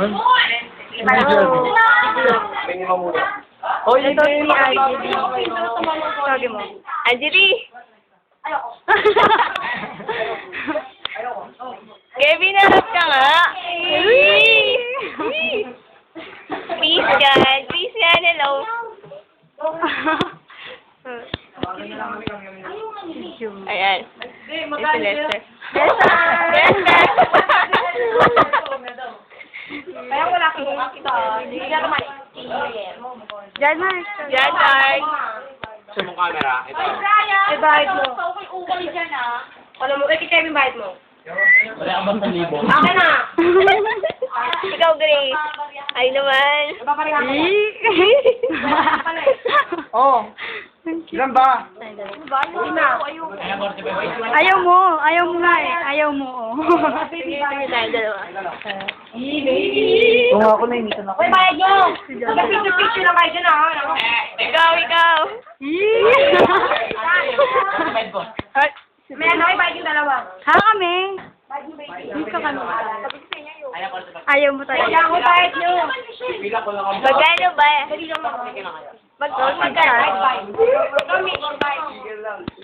Ganun? Minimum muna. Ito si Anjali. Tawagin mo. Anjali! Kevin, harap ka nga! Please, guys. Please, yan. Hello. Ayan. Ito si Lester. Lester! Kaya wala kang makita. Hindi ka naman. Jan Mark. Jan Mark. Sa mong camera, ito. Ay, bahid mo. Okay dyan, ah. Alam mo, kay Kevin, bahid mo. Wala ka bang panlibo? Akin na. Ikaw, Grace. Ay naman. Napaparihan ko. Oh. Ilan ba? Ayaw mo. Ayaw mo nga eh. Ayaw mo. Tayo dalawa. Kung ako na initan ako. Uy, bahid nyo. Picture lang kayo dyan, ah. Ikaw. May ano, may bahid yung dalawa. Ha kami? Hindi ka kami. Ayaw mo talaga. Kaya ako bahid nyo. Pila ko lang ang... Magkano ba? Dali lang ako. Magkano?